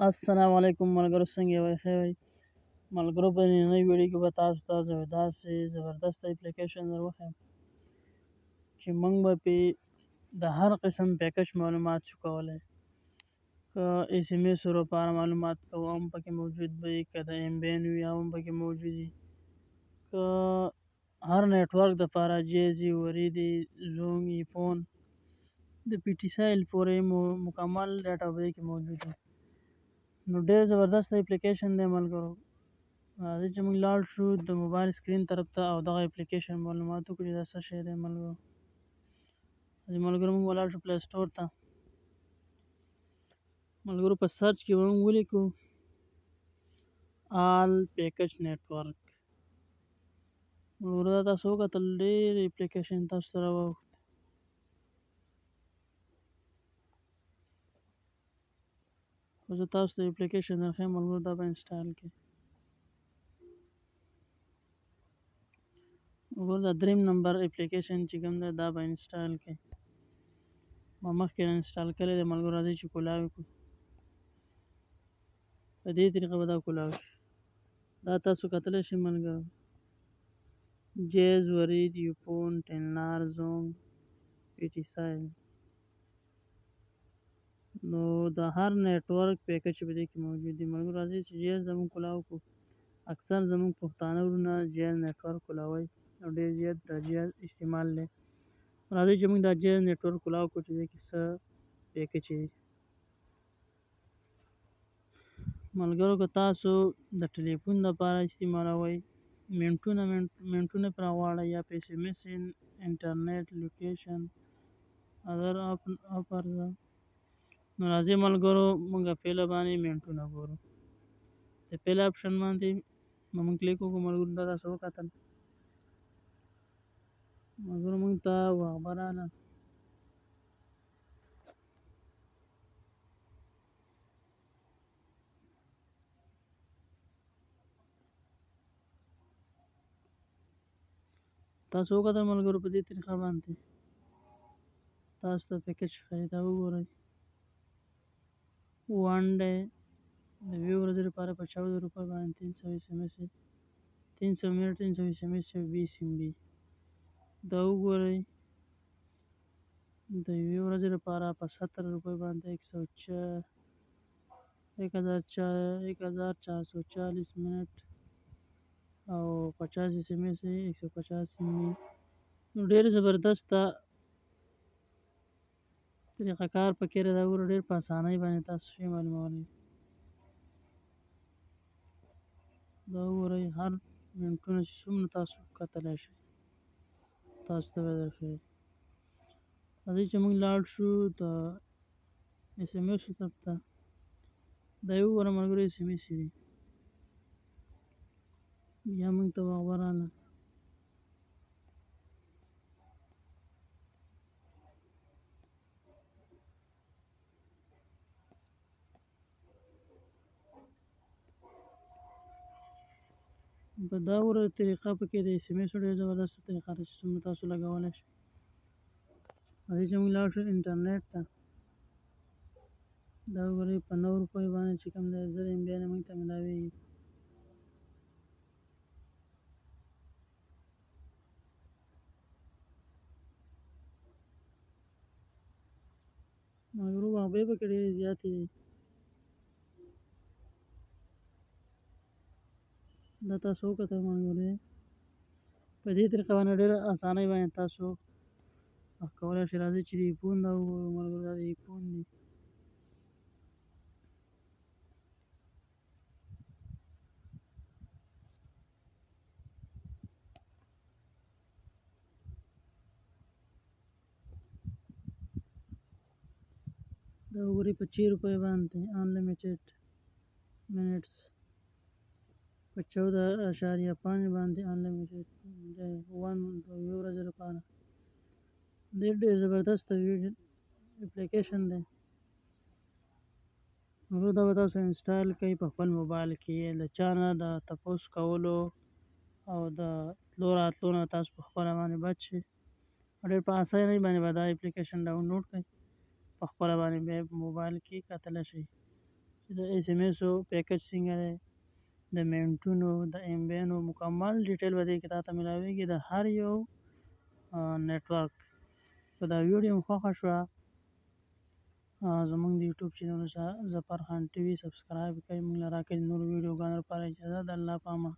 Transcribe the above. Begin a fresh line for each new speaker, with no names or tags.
السلام علیکم ملګرو، څنګه یې ښه یئ؟ ملګرو، په نننۍ ویډیو کې به تاسو ته یو داسې زبردست اپلیکیشن در وښیم چې موږ به پرې د هر قسم پیکج معلومات شو کولی. که ایس ایم ایسو لپاره معلومات کوو هم پکې موجود وي، که د ایم بی این وي هم پکې موجود وي، که هر نیټورک دپاره جیزي، وریدي، زوم، ایفون د پی ټي سایل پورې مکمل ډاټا په دې کې موجود وي. نو ډېر زبردست اپلیکیشن دی ملګرو. راځئ چې موږ لاړ شو د موبایل سکرین طرف ته او دغه اپلیکیشن معلومات وکړو چې دا څه شی دی ملګرو. موږ ولاړ شو پلی سټور ته. ملګرو په سرچ کې به موږ ولیکو آل پیکج نیټورک. ملګرو دا تاسو وکتل ډېر اپلیکیشن تاسو ته راواوښت. خو زه تاسو ته اپلیکیشن درښیم ملګرو، دا به انسټال کړئ. ملګرو دا 3 نمبر اپلیکیشن چې کوم دی دا به انسټال کړئ. ما مخکې انسټال کړی دی ملګرو. راځئ چې کولاو یې کړو. په دې طریقه به دا کولاو شي. دا تاسو کتلی شئ ملګرو، جیز، ورید، یوفون، ټینلار، زوم، پی ټي سایل. نو د هر نیټورک پیکج په دې کې موجود دی ملګرو. راځئ چې جیز د موږ کولاو کړو. اکثر زموږ پښتانه وروڼه جیز نیټورک کولاوی او ډېر زیات د جیز استعمال دی. راځئ چې موږ دا جیز نیټورک کولاو کړو چې دې کې څه پیکج دی. ملګرو که تاسو د ټلیفون لپاره استعمالوئ، منټونه پرې غواړئ یا په ایس ایم ایس، انټرنیټ، لوکیشن، ادر آفرز، نو راځئ ملګرو موږ پهله باندې منټونه ګورو. د پهله آپشن باندې به موږ کلیک وکړو ملګرو. دا تاسو وکتل ملګرو، موږ ته وغبه راغله. تاسو وکتل ملګرو په دې طریقه باندې تاسو ته پیکج ښایي. دا وګورئ، 1 ډے د 2 ورځې لپاره په 14 روپۍ باندې 300 ایس ایم ایس، 300 منټ، 300 ایس ایم ایس او 20 ام بي. دا وګورئ د 2 ورځې لپاره په 17 روپۍ باندې 1440 منټ او 50 ایس ایم ایس، 150 ام بي. نو ډېر زبردسته طریقه کار پکې دی. دا وګورئ ډېر په اسانۍ باندې تاسو شی معلومولی. دا وګورئ هر منټونه چې څومره تاسو کتلی شئ تاسو ته به درښیي. راځئ چې موږ لاړ شو د ایس ایم ایسو طرف ته. دا یې وګوره ملګرو ایس ایم ایس دي. بیا موږ ته وغبه راغله. په دا وګوره طریقه پکې د ایس ایم ایسو ډېر زبردسته طریقه ده چې څومره تاسو لګولی شئ. راځئ چې موږ لاړ شو انټرنیټ ته. دا وګورئ په 9 روپۍ باندې چې کوم دی 1000 ام بي موږ ته میلاویږي. ملګرو وغبې پکې ډېرې زیاتې دي. دا تاسو وکتل ملګرو. په دې طریقه باندې ډېره اسانۍ باندې تاسو کولی شئ. راځئ چې د ایفون دا وګورو ملګرو. دا د ایفون دی. دا وګورئ په 6 روپۍ باندې انلیمیټډ منټس، په 14.5 باندې انلیمیټډ دی 1 ورځې لپاره. ډېر زبردست اپلیکیشن دی. نو دا به تاسو انسټال کړئ په خپل موبایل کې. د چا نه د تپوس کولو او د تلو راتلو نه تاسو په خپله باندې بچ شئ. ډېر په اسانۍ باندې به دا اپلیکیشن ډاونلوډ کړئ. په خپله باندې بیا په موبایل کې کتلی شئ د SMS پیکج څنګه دی، د منټونو، د MBNو مکمل ډیټیل به دې کې تاته ملاویږي د هر یو نیټورک. که دا ویډیو مو خوښه شوه زمونږ د یوټیوب چینل ظفر خان ټي وي سبسکرایب کړئ، موږ له راکړئ نور ویډیوګانو لپاره اجازه ده. الله په امان.